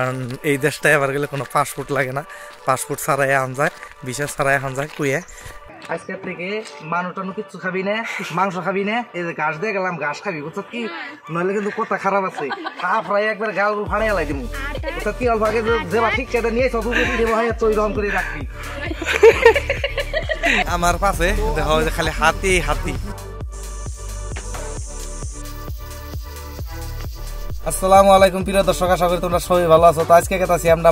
কারণ এই দেশটায় আবার গেলে কোনো পাসপোর্ট লাগে না, পাসপোর্ট ছাড়াই আন যায়, ভিসা ছাড়াই আন যায়। কুয়ে আজকের থেকে মানুষ টানু কিচ্ছু খাবি না, মাংস খাবি না, এই যে ঘাস দিয়ে গেলাম ঘাস খাবি, বুঝছো কি? নইলে কিন্তু কথা খারাপ আছে, ফ্রাই একবার গাল ফাড়ে এলাই দিব, বুঝছো কি? অল্প আগে যে ঠিক খেতে নিয়ে চই রকম করে রাখবি। আমার পাশে দেখো খালি হাতি হাতি। আসসালামু আলাইকুম প্রিয় দর্শক, আশা করি তোমরা সবাই ভালো আছো। তো আজকে গেছি আমরা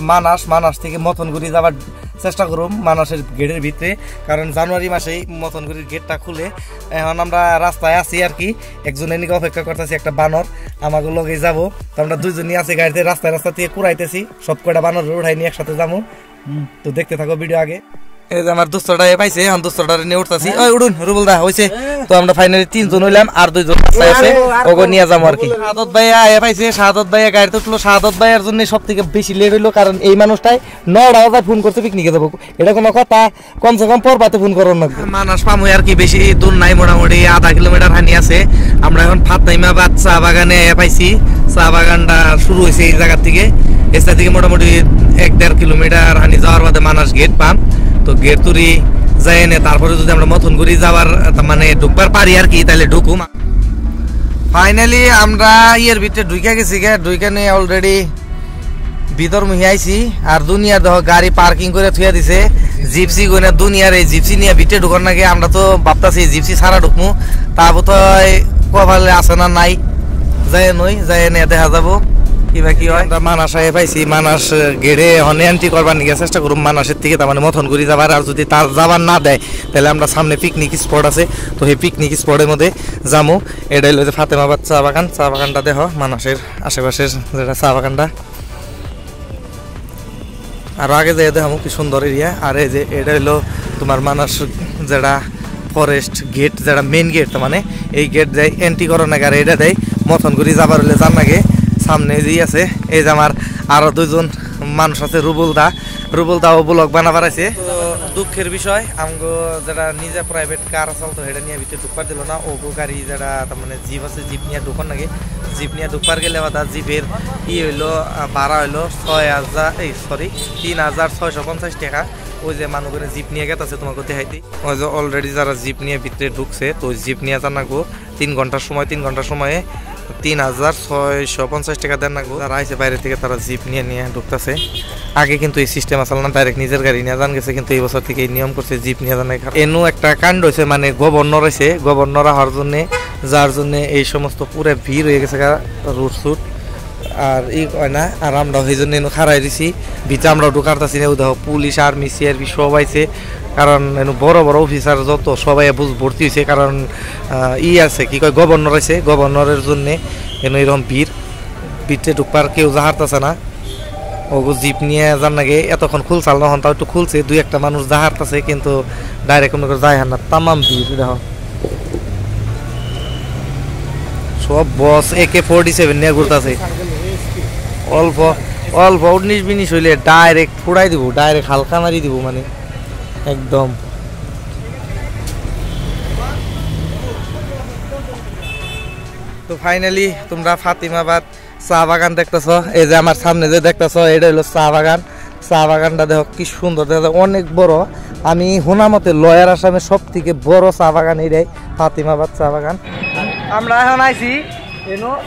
মানাস থেকে মথনগুড়ি যাওয়ার চেষ্টা করুম, মানাসের গেটের ভিতরে, কারণ জানুয়ারি মাসেই মথনগুড়ির গেটটা খুলে। এখন আমরা রাস্তায় আছি আর কি, একজন এদিকে অপেক্ষা করতেছি, একটা বানর আমাকে লগে যাবো। তো আমরা দুইজনই আছি গাড়িতে, রাস্তা থেকে কুড়াইতেছি, সব কয়টা বানর উঠাই নিয়ে একসাথে যাবো। তো দেখতে থাকো ভিডিও আগে। এই যে আমার দোস্তটা পাইছে, এখন দোস্তটা নিয়ে উঠতেছি। ওই উঠুন রুবুল দা হয়েছে। তো আমরা ফাইনালি 3 জন হইলাম, আর 2 জন রাস্তায় আছে, ওকে নিয়ে যাবো আর কি। শাহাদত ভাইয়া পাইছে, শাহাদত ভাইয়া গাড়িতে উঠলো। শাহাদত ভাইয়ার জন্য সব থেকে বেশি লেট হইলো, কারণ এই মানুষটাই 9টা বাজায় ফোন করছে পিকনিকে যাবো। এটা কোনো কথা? কমসে কম পরবাতে ফোন করো না। মানাস পামু আর কি, বেশি দূর নাই, মোটামুটি আধা কিলোমিটার হানি আছে। আমরা এখন ফাতেমাবাদ চা বাগানে পাইছি। চা বাগানটা শুরু হয়েছে এই জায়গার থেকে, এসা থেকে মোটামুটি 1-1.5 কিলোমিটার হানি যাওয়ার বাদে মানাস গেট পাম। তো গেট তুরি যাই নে, তারপরে যদি আমরা মথনগুড়ি যাওয়ার মানে ঢুকবার পারি আর কি, তাহলে ঢুকুম। ফাইনালি আমরা ইয়ের ভিতরে ঢুকে গেছি, ঢুকে নিয়ে অলরেডি ভিতর মুহি আইছি। আর দুনিয়ার দেখো গাড়ি পার্কিং করে থুয়ে দিছে, জিপসি করে দুনিয়ার এই জিপসি নিয়ে ভিতরে ঢুকার নাকি। আমরা তো ভাবতাছি জিপসি ছাড়া ঢুকমু, তারপর তো কপালে আছে না নাই, যাই নই যাই নিয়ে দেখা যাবো কিবা কি হয়। মানাস পাইছি, মানাস গেড়ে হনে এন্ট্রি করবার নিয়ে চেষ্টা করুম মানাসের থেকে, তার মানে মথনগুড়ি যাবার। আর যদি তার যাবার না দেয় তাহলে আমরা সামনে পিকনিক স্পট আছে, তো সেই পিকনিক স্পটের মধ্যে যাবো। এটাই হলো যে ফাতেমাবাদ চা বাগান। চা বাগানটা দেখো মানাসের আশেপাশের যেটা চা বাগানটা, আর আগে যাই দেখাবো কি সুন্দর এরিয়া। আর এই যে এটা হলো তোমার মানাস যেটা ফরেস্ট গেট, যেটা মেন গেট, তার মানে এই গেট দেয় এন্ট্রি করার নাকি। আর এটা দেয় মথনগুড়ি যাবার হলে যার নাকি সামনে যেই আছে। এই যে আমার আরো 2 জন মানুষ আছে, রুবুল দাও ব্লগ বানাবার আছে। তো দুঃখের বিষয়, আমগো যেটা নিজে প্রাইভেট কার আসল, তো এটা নিয়ে ভিতরে ঢুকবার দিল না। ও গাড়ি যেটা তার মানে জিপ আছে, জিপ নিয়ে ঢুকার নাকি। জিপ নিয়ে ঢুকবার গেলে আবার জিপের কি হইলো ভাড়া হইলো 3,650 টাকা। ওই যে মানুষের জিপ নিয়ে গেছে তোমাকে দেখাইতে, ওই যে অলরেডি যারা জিপ নিয়ে ভিতরে ঢুকছে, তো ওই জিপ নিয়ে জানাগো 3 ঘন্টার সময়ে 3,650 টাকা দেন না গো। যারা আইসে বাইরে থেকে তারা জিপ নিয়ে ঢুকতেছে। আগে কিন্তু এই সিস্টেম আসলে না, ডাইরেক্ট নিজের গাড়ি নিয়ে যান গেছে, কিন্তু এই বছর থেকে এই নিয়ম করছে জিপ নিয়ে জানা। এনু একটা কাণ্ড হয়েছে, মানে গভর্নর হয়েছে, গভর্নর হওয়ার জন্য, যার জন্য এই সমস্ত পুরো ভিড় হয়ে গেছে রুট সুট আর ই হয় না। আর আমরা সেই জন্য খারাই দিছি ভিতরে, আমরাও ঢুকারতাছি না। দেখো পুলিশ আর্মি সিআরপি সব আইছে, কারণ বড় বড় অফিসার যত সবাই ভর্তি হয়েছে, কারণ আছে কি কয় গভর্নর আছে, গভর্নরের জন্য এরকম ভিড়ে ঢুকবার কেউ জাহারতেছে না। ও জিপ নিয়ে যান নাকি এতক্ষণ খুলছাল না, তাও একটু খুলছে, 2-1টা মানুষ জাহারতেছে, কিন্তু ডাইরেক্ট কোনো যায় না, তামাম ভিড়। দেখো সব বস AK-47 নিয়ে ঘুরতেছে। অল্প 19-20 হইলে ডাইরেক্ট ফুড়াই দিব, ডাইরেক্ট হালকা মারি দিব, মানে একদম। তো ফাইনালি তোমরা ফাতেমাবাদ চা বাগান দেখতেছ, এই যে আমার সামনে যে দেখতেছ এটা হলো চা বাগান। চা বাগানটা দেখো কি সুন্দর, দেখা অনেক বড়। আমি শোনা মতে লয়ার আসামের সব থেকে বড় চা বাগান এটাই, ফাতেমাবাদ চা বাগান। আমরা এখন আইছি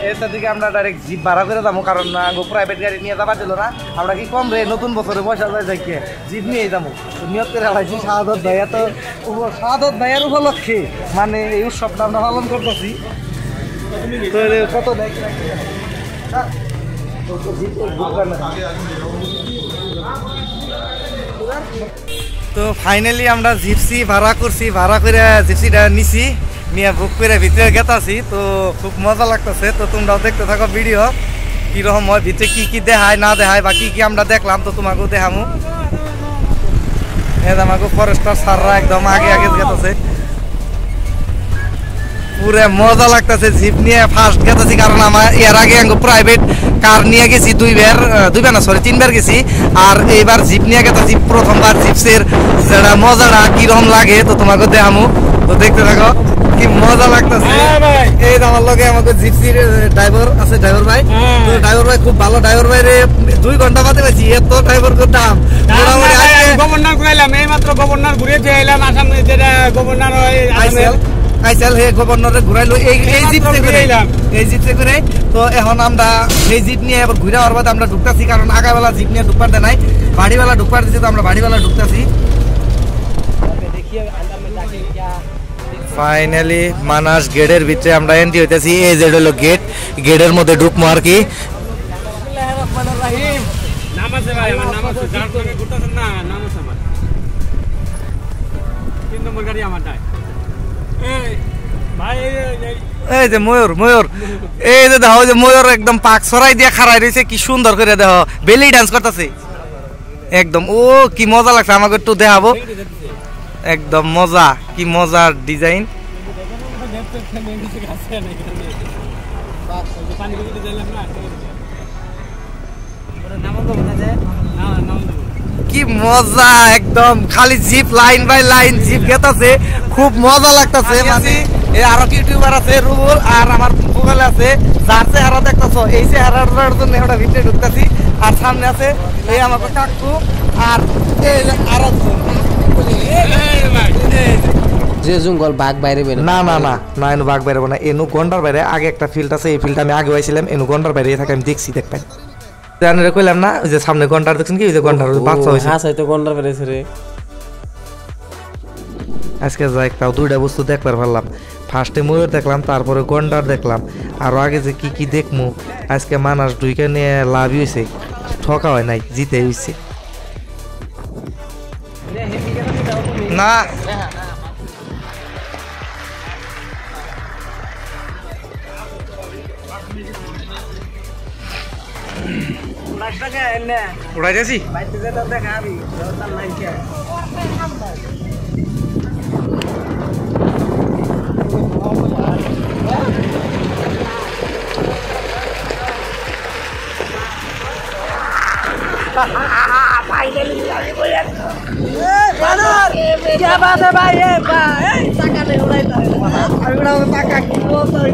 এর দিকে, আমরা ডাইরেক্ট জিপ ভাড়া করে যাবো, কারণ প্রাইভেট গাড়ি নিয়ে যাবার দিল না। আমরা কি কম রে নতুন বছরে পয়সা যায় যাইকে জিপ নিয়ে যাবো, নিয়ত করে আলাইছি। শাহাদত ভাইয়া তো শাহাদত ভাইয়ার উপলক্ষে মানে এই উৎসবটা আমরা পালন করতেছি। কত তো ফাইনালি আমরা জিপসি ভাড়া করছি, ভাড়া করে জিপসিটা নিছি, নিয়ে বুক করে ভিতরে গেতাছি। তো খুব মজা লাগতেছে। তো তোমরাও দেখতে থাকো ভিডিও কিরকম হয়, ভিতরে কি কি দেখায় না দেখায় বা কি কি আমরা দেখলাম, তো তোমাকেও দেখামু। আমাকে ফরেস্টার স্যাররা একদম আগে গেতেছে, পুরো মজা লাগতেছে। জিপ নিয়ে ফার্স্ট গেতেছি, কারণ আমার এর আগে প্রাইভেট কার নিয়ে গেছি 3বার গেছি, আর এইবার জিপ নিয়ে গেতেছি প্রথমবার। জিপসের যেটা মজাটা কিরকম লাগে তো তোমাকে দেখামু। তো দেখতে থাকো কি মজা লাগতেছে। এই যে আমার লগে আমাদের জিপসির ড্রাইভার আছে, ড্রাইভার ভাই। তো ড্রাইভার ভাই খুব ভালো, ড্রাইভার ভাই রে 2 ঘন্টা বাদে পাইছি, এত ড্রাইভার কো দাম। মোটামুটি আজকে গভর্নর ঘুরাইলাম, এই মাত্র গভর্নর ঘুরে দিয়ে এলাম। আসাম যেটা গভর্নর আইসেল হে গভর্নরে ঘুরাইলো এই জিপসে ঘুরে এলাম, এই জিপসে ঘুরে। তো এখন আমরা এই জিপ নিয়ে এবার ঘুরে হওয়ার বাদে আমরা ঢুকতাছি, কারণ আগাবেলা জিপ নিয়ে ঢুকবার দেয় নাই, বাড়িবেলা ঢুকবার দিচ্ছে। তো আমরা বাড়িবেলা ঢুকতাছি। ফাইনালি মানাস গেটের ভিতরে আমরা এন্ট্রি হইতেছি। এই যে হলো গেট, গেটের মধ্যে ঢুকবো আর কি। এই যে ময়ূর, ময়ূর এই যে দেখো, যে ময়ূর একদম পাক ছড়াই দিয়ে খাড়াই রয়েছে, কি সুন্দর করে দেখো, বেলি ডান্স করতেছে একদম। ও কি মজা লাগছে, আমাকে একটু দেখাবো। একদম মজা, কি মজার ডিজাইন। কি মজা, একদম খালি zip line by line zip গেতাছে, খুব মজা লাগতেছে। মানে এই আরো ইউটিউবার আছে রুবুল, আর আমার মোবাইলে আছে যার চেহারা দেখতেছো, এই চেহারার জন্য আমরা ভিতরে ঢুকতেছি। আর সামনে আছে এই আমাকে কাকু, আর আরো যে জঙ্গল বাঘ বাইরে বের না না না না, এনু বাঘ বাইরে না, এনু গন্ডার বাইরে। আগে একটা ফিল্ড আছে, এই ফিল্ডটা আমি আগে হয়েছিলাম, এনু গন্ডার বাইরে থাকে, আমি দেখছি, দেখবেন জানেন কইলাম না, ওই যে সামনে গন্ডার দেখছেন কি, ওই যে গন্ডার বাচ্চা হয়েছে। হাঁস হয়তো গন্ডার বেড়েছে রে। আজকে যাই তাও 2টা বস্তু দেখবার পারলাম। ফার্স্টে ময়ূর দেখলাম, তারপরে গন্ডার দেখলাম, আরো আগে যে কি কি দেখমু। আজকে মানাস দুইকে নিয়ে লাভই হয়েছে, ঠকা হয় নাই, জিতে হয়েছে না। উড়াই যাচ্ছি क्या बात है भाई, ये टाका नहीं उड़ाता है, टाका की बोलता है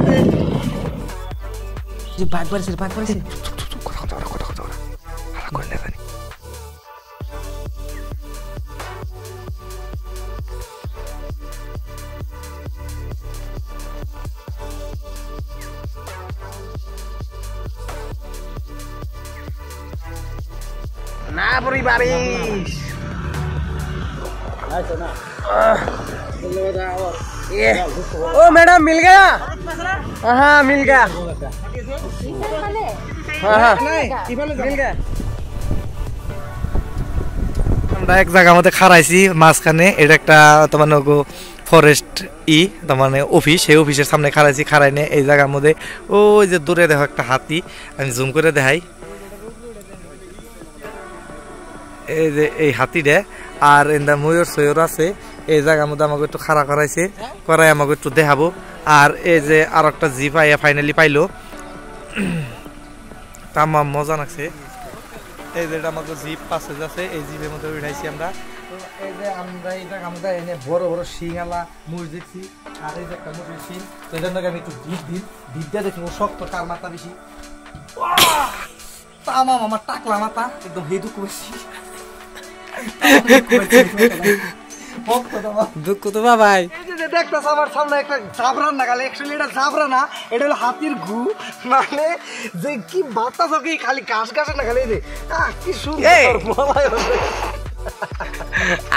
যে বাঘ বাড়ছে, বাঘ বাড়ছে। ना पूरी बारिश। ओ मैडम मिल गया? हाँ मिल गया, हाँ हाँ मिल गया। আমরা এক জায়গার মধ্যে খাড়াইছি মাঝখানে, এটা একটা তোমার ফরেস্ট তার মানে অফিস, সেই অফিসের সামনে খাড়াইছি। খাড়াই নিয়ে এই জায়গার মধ্যে ওই যে দূরে দেখো একটা হাতি, আমি জুম করে দেখাই, এই যে এই হাতিটা। আর এন্দা ময়ূর সয়ূর আছে, এই জায়গার মধ্যে আমাকে একটু খাড়া করাইছে, করাই আমাকে একটু দেখাবো। আর এই যে আর একটা জিপ আইয়া ফাইনালি পাইলো, তামাম মজা লাগছে। এই যে আমাকে জিপ পাশে যাচ্ছে, এই জিপের মধ্যে উঠাইছি আমরা। তো এই যে আমরা এই জায়গা আমাদের এনে বড় বড় শিঙালা মুষ দেখছি, আর এই যে একটা মুষের শিং। তো এই জন্য আমি একটু ডিপটা দেখি শক্ত, কার মাথা বেশি। তামাম আমার টাকলা মাথা একদম হেদু করেছি। দুঃখ তো বাবাই। দেখতেছ আমার সামনে একটা জাবরান না, খালি অ্যাকচুয়ালি এটা জাবরা না, এটা হলো হাতির গু। মানে যে কি বাতাস কি খালি ঘাস ঘাসে না, খালি কি সুন্দর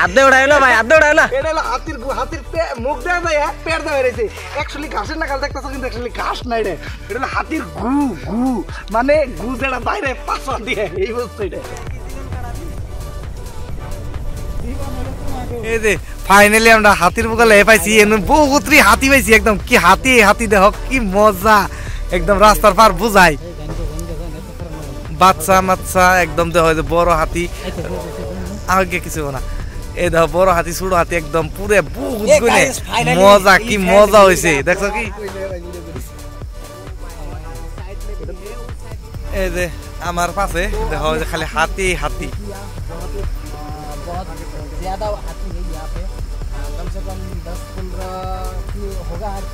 আদে উড়াইলো ভাই, আদে উড়াইলো। এটা হলো হাতির গু, হাতির মুখ দেওয়া যায়, পেট দেওয়া রয়েছে। অ্যাকচুয়ালি ঘাসের না, খালি দেখতেছ কিন্তু অ্যাকচুয়ালি ঘাস না, এটা এটা হলো হাতির গু। গু মানে গু যেটা বাইরে পাশা দিয়ে, এই বস্তু এটা। এই যে ফাইনালি আমরা হাতির বুকালে পাইছি, বহুত্রি হাতি পাইছি একদম। কি হাতি, হাতি দেখ কি মজা, একদম রাস্তার পার বুঝাই, বাচ্চা মাচ্চা একদম দেখ বড় হাতি, আগে কিছু না। এই দেখো বড় হাতি, ছোট হাতি, একদম পুরে বহুত গুনে মজা, কি মজা হয়েছে দেখছো কি। এই যে আমার পাশে দেখো খালি হাতি হাতি। कम से कम 10-15 होगा हर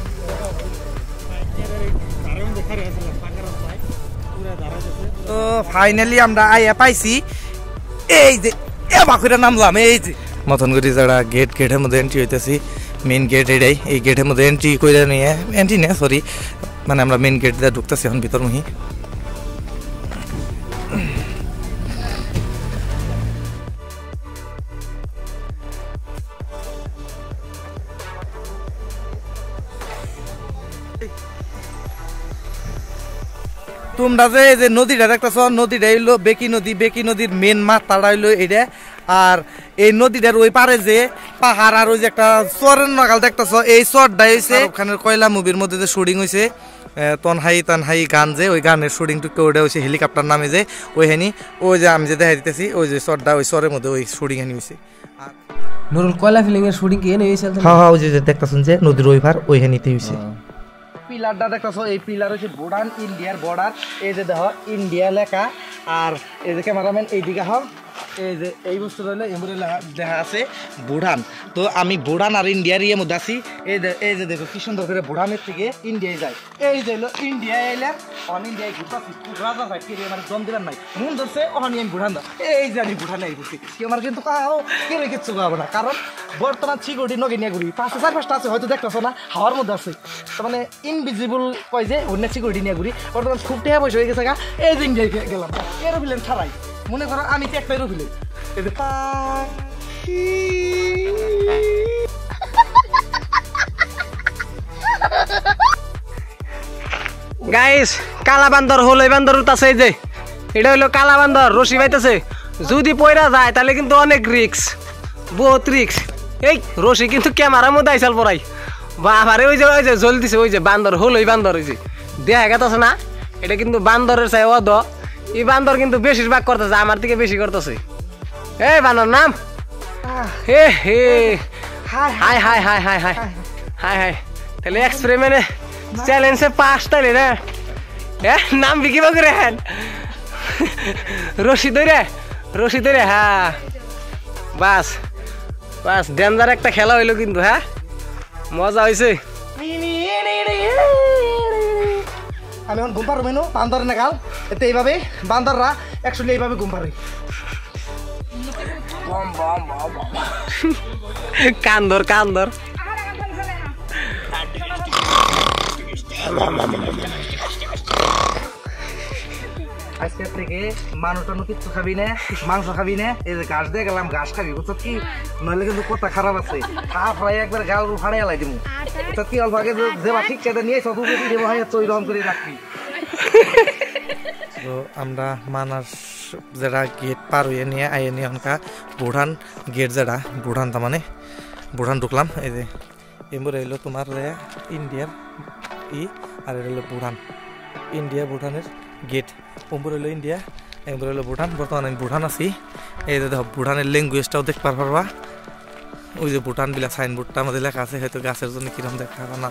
তো ফাইনালি আমরা আইয়া পাইছি এই যে বাকুরা নামলাম এই যে মথনগুড়ি যারা গেটের মধ্যে এন্ট্রি হইতেছি মেন গেট এটাই এই গেটের মধ্যে এন্ট্রি করে নিয়ে এন্ট্রি না সরি মানে আমরা মেন গেট দিয়ে ঢুকতেছি এখন ভিতর মুহি তোমরা যে নদীটা দেখতেছ নদীটা হইলো বেকি নদীর মেন মাথাটা হইলো এটা আর এই নদীটার ওই পারে যে পাহাড় আর ওই যে একটা চরের নাগাল দেখতেছ এই চরটা হয়েছে ওখানে কয়লা মুভির মধ্যে যে শুটিং হয়েছে তনহাই গান যে ওই গানের শুটিং টুকু ওটা হয়েছে হেলিকপ্টার নামে যে ওইখানি ওই যে আমি যে দেখা দিতেছি ওই যে চরটা ওই চরের মধ্যে ওই শুটিং হানি হয়েছে নুরুল কয়লা ফিলিং এর শুটিং কি এনে হইছে হ্যাঁ ওই যে দেখতেছেন যে নদীর ওই পার ওইখানিতে হয়েছে পিলারটা দেখতেছো এই পিলার হচ্ছে ভুটান ইন্ডিয়ার বর্ডার এই যে দেখো ইন্ডিয়া লেখা আর এই যে ক্যামেরাম্যান এইদিকে হোক এই যে এই বস্তু রইলো এমনি দেখা আছে ভুটান তো আমি ভুটান আর ইন্ডিয়ার ইয়ে মধ্যে আছি এই যে দেখো কি সুন্দর করে ভুটানের থেকে ইন্ডিয়ায় যায় এই যে হলো ইন্ডিয়া এলাম অন ইন্ডিয়ায় ঘুরতেছি রাজা ভাই কি আমার দম দিলাম নাই মন ধরছে ওখানে আমি ভুটান দাও এই যে আমি ভুটানে ঘুরছি কি আমার কিন্তু কাও কি কিচ্ছু খাবো না কারণ বর্তমান চিগুড়ি নগিনিয়া ঘুরি 5-4-5টা আছে হয়তো দেখতেছো না হাওয়ার মধ্যে আছে তো মানে ইনভিজিবল কয় যে অন্য চিগুড়ি নিয়ে ঘুরি বর্তমান খুব টেহা পয়সা হয়ে গেছে গা এই যে ইন্ডিয়ায় গেলাম এরোপ্লেন ছাড়াই মনে করো আমি তো একটা এরোপ্লেন গাইস কালা বান্দর হলো এই বান্দর উঠতাছে এই যে এটা হলো কালা বান্দর রশি বাইতেছে যদি পয়রা যায় তাহলে কিন্তু অনেক রিস্ক বহুত রিস্ক এই রশি কিন্তু ক্যামেরার মধ্যে আইসাল পড়াই বাবারে ওই যে জলদি দিছে ওই যে বান্দর হলো এই বান্দর ওই যে দেখা গেছে না এটা কিন্তু বান্দরের চাই অদ এই বান্দর কিন্তু বেশিরভাগ করতেছে আমার থেকে বেশি করতেছে এই বান্দর নাম হে হে hi hi hi hi hi hi hi hi তাহলে এক্সপেরিমেন্টে চ্যালেঞ্জে পাস তাইলে রে নাম বিকিব করে হ্যাঁ রশি ধরে হ্যাঁ বাস বাস ডেঞ্জার একটা খেলা হইলো কিন্তু হ্যাঁ মজা হয়েছে আমি এখন ঘুম পারো মেনু বান্দর নাগাল এতে এইভাবে বান্দররা একচুয়ালি এইভাবে ঘুম পারে কান্দর আজকে থেকে মানুষটানো কিচ্ছু খাবি না মাংস খাবি না এই যে ঘাস দিয়ে গেলাম ঘাস খাবি বুঝছো কি নইলে কিন্তু কথা খারাপ আছে ফ্রাই একবার গাল ফাড়াই লাই দিব কি অল্প আগে যেবা ঠিক কেটে নিয়ে সব দেবো হয় তো রকম করে রাখবি তো আমরা মানাস যেটা গেট পার হয়ে নিয়ে আইয়ে নিয়ে এখনকা ভুটান গেট যেটা ভুটান তার মানে ভুটান ঢুকলাম এই যে এমবর এলো তোমার ইন্ডিয়ার আর এটা হলো ভুটান ইন্ডিয়া ভুটানের গেট ওম্বর হলো ইন্ডিয়া এমবর হলো ভুটান বর্তমানে আমি ভুটান আছি এই যে দেখো ভুটানের ল্যাঙ্গুয়েজটাও দেখতে পারবা ওই যে ভুটান বিলাক সাইনবোর্ডটা আমাদের লেখা আছে হয়তো গাছের জন্য কিরকম দেখা না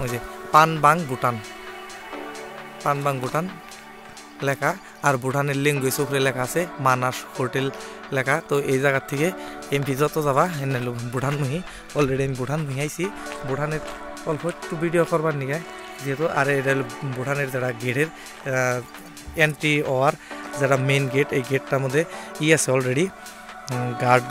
ওই যে পানবাং ভুটান লেখা আর ভুটানের ল্যাঙ্গুয়েজ উপরে লেখা আছে মানাস হোটেল লেখা তো এই জায়গার থেকে এমপি যত যাবা এনে ভুটান মুহি অলরেডি আমি ভুটান মুহি আইছি ভুটানের অল্প একটু ভিডিও করবার নিগে যেহেতু আর এটা হলো ভুটানের যারা গেটের এন্ট্রি হওয়ার যারা মেন গেট এই গেটটার মধ্যে আছে অলরেডি গার্ড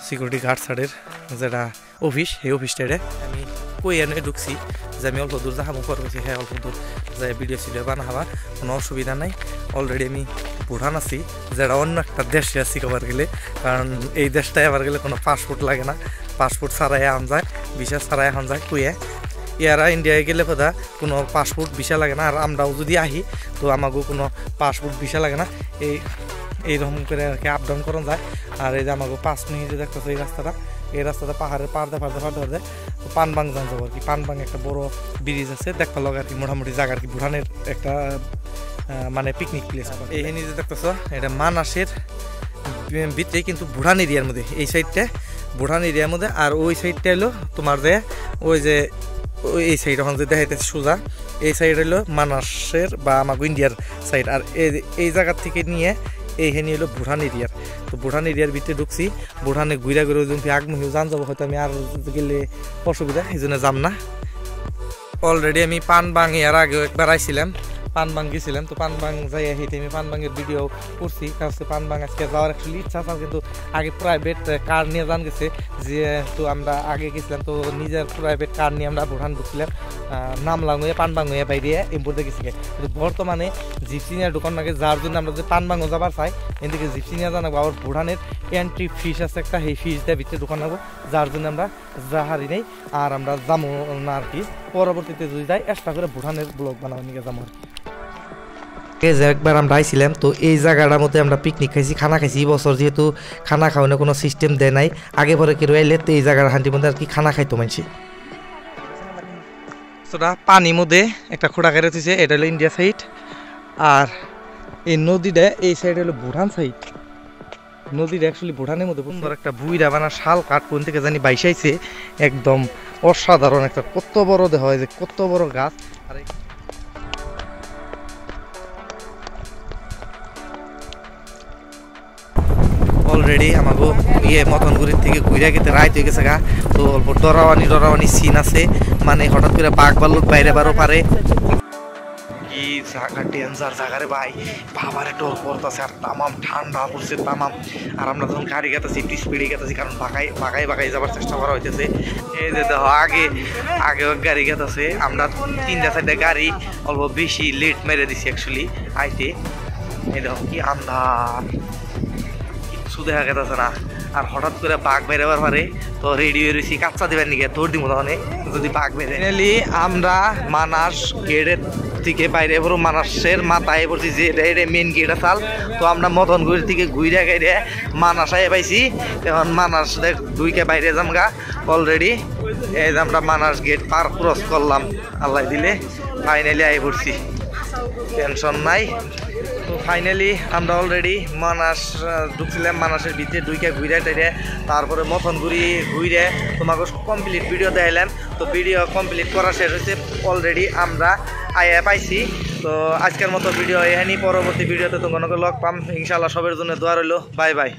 সিকিউরিটি গার্ড সাইডের যেটা অফিস সেই অফিসটা আমি কই এনে ঢুকছি যে আমি অল্প দূর যাহামো করছি হ্যাঁ অল্প দূর যাই ভিডিও বানা হবার কোনো অসুবিধা নাই অলরেডি আমি ভুটান আছি যেটা অন্য একটা দেশে আছি কবার গেলে কারণ এই দেশটায় আবার গেলে কোনো পাসপোর্ট লাগে না পাসপোর্ট ছাড়াই আন যায় ভিসা ছাড়াই এখন যায় কুয়ে ইয়ারা ইন্ডিয়ায় গেলে কথা কোনো পাসপোর্ট ভিসা লাগে না আর আমরাও যদি আহি তো আমাকেও কোনো পাসপোর্ট ভিসা লাগে না এইরকম করে আর কি আপ ডাউন করা যায় আর এই যে আমাকে 5 মিনিটে দেখতেছে এই রাস্তাটা পাহাড়ের পাড়তে পানবাং যান যাবো আর কি পানবাং একটা বড় ব্রিজ আছে দেখতে লগে আর কি মোটামুটি জায়গা আর কি ভুটানের একটা মানে পিকনিক প্লেস এই যে দেখতেছ এটা মানাসের ভিতরে কিন্তু ভুটান এরিয়ার মধ্যে এই সাইডটা ভুটান এরিয়ার মধ্যে আর ওই সাইডটা হলো তোমার যে ওই যে এই সাইড এখন যে দেখাইতেছে সোজা এই সাইড হলো মানাসের বা আমাকে ইন্ডিয়ার সাইড আর এই জায়গার থেকে নিয়ে এইখানে হলো বুড়ান এরিয়ার। তো বুড়ান এরিয়ার ভিতরে ঢুকছি, বুড়ানে ঘুরা ঘুরে যদি আগমুখী যান যাবো, হয়তো আমি আর গেলে অসুবিধা, এই জন্য যাম না। অলরেডি আমি পানবাং এর আগেও একবার আইছিলাম, পানবাং গেছিলাম। তো পানবাং যাই হেঁটে আমি পানবাংয়ের ভিডিও করছি, কারণ পানবাং আজকে যাওয়ার অ্যাকচুয়ালি ইচ্ছা আছে, কিন্তু আগে প্রাইভেট কার নিয়ে যান গেছে, যেহেতু আমরা আগে গেছিলাম তো নিজের প্রাইভেট কার নিয়ে আমরা বুড়ান ঢুকছিলাম, নামলাং হয়ে পানবাং হয়ে বাইরে এম্পোর্টে গেছি। কিন্তু বর্তমানে জিপসি নিয়ে ঢুকান লাগে, যার জন্য আমরা যে পানবাংও যাবার চাই এদিকে জিপসি নিয়ে জানাবো। আবার বুড়ানের এন্ট্রি ফিস আছে একটা, সেই ফিস দিয়ে ভিতরে ঢুকান নেবো, যার জন্য আমরা যাহারি নেই আর আমরা যাবো না আর কি। পরবর্তীতে যদি যাই এক্সট্রা করে বুড়ানের ব্লগ বানাবো নিয়ে যাবো আর কি। একবার আমরা আইছিলাম, তো এই জায়গাটার মধ্যে আমরা পিকনিক খাইছি, খানা খাইছি। এই বছর যেহেতু খানা খাওয়ানোর কোনো সিস্টেম দেয় নাই, আগে পরে কেউ এলে তো এই জায়গার হান্টির মধ্যে আর কি খানা খাইতো মানছি। পানির মধ্যে একটা খোড়া কেড়ে তুইছে, এটা হলো ইন্ডিয়া সাইড, আর এই নদীটা এই সাইড হলো ভুটান সাইড। নদীটা অ্যাকচুয়ালি ভুটানের মধ্যে সুন্দর একটা বুইরা বানা শাল কাঠ কোন থেকে জানি বাইসাইছে, একদম অসাধারণ একটা, কত বড় দেখা হয় যে কত বড় গাছ। আর অলরেডি আমাকে মতনগুড়ির থেকে ঘুরে গেতে রাইত হয়ে গেছে গা। তো অল্প ডরাওয়ানি সিন আছে, মানে হঠাৎ করে বাঘ ভাল্লুক বাইরে বারো পারে। কি জায়গা ডেঞ্জার জায়গা রে ভাই, বাবার একটা পড়তেছে আর তামাম ঠান্ডা পড়ছে তামাম। আর আমরা যখন গাড়ি গেতেছি একটু স্পিডে গেতেছি, কারণ বাগাই যাবার চেষ্টা করা হইতেছে। এই যে দেখো আগে গাড়ি গেতেছে, আমরা 3-4টা গাড়ি অল্প বেশি লেট মেরে দিছি অ্যাকচুয়ালি আইতে। এই দেখো কি আন্ধার, দেখা গেছে না। আর হঠাৎ করে বাঘ বেরোবার পারে, তো রেডি হয়ে রয়েছি কাচ্চা দিবার নিকে দৌড় দিব তখন যদি বাঘ বেরে। ফাইনালি আমরা মানাস গেটের থেকে বাইরে পড়ো, মানাসের মাথায় পড়ছি, যে এটা মেন গেট আসাল। তো আমরা মতনগুড়ি থেকে ঘুরে গাইরে মানাসায় পাইছি, এখন মানাস দুইকে বাইরে যাম গা অলরেডি। এই যে আমরা মানাস গেট পার ক্রস করলাম আল্লাহ দিলে, ফাইনালি আই পড়ছি, টেনশন নাই। তো ফাইনালি আমরা অলরেডি মানাস ঢুকছিলাম, মানাসের ভিতরে দুইকে ঘুরে টাইরে তারপরে মতনগুড়ি ঘুরে তোমাকে কমপ্লিট ভিডিও দেখাইলাম। তো ভিডিও কমপ্লিট করা শেষ হয়েছে, অলরেডি আমরা আয়া পাইছি। তো আজকের মতো ভিডিও এখানেই, পরবর্তী ভিডিওতে তোমাকে লগ পাম ইনশাআল্লাহ। সবের জন্য দোয়া রইল, বাই বাই।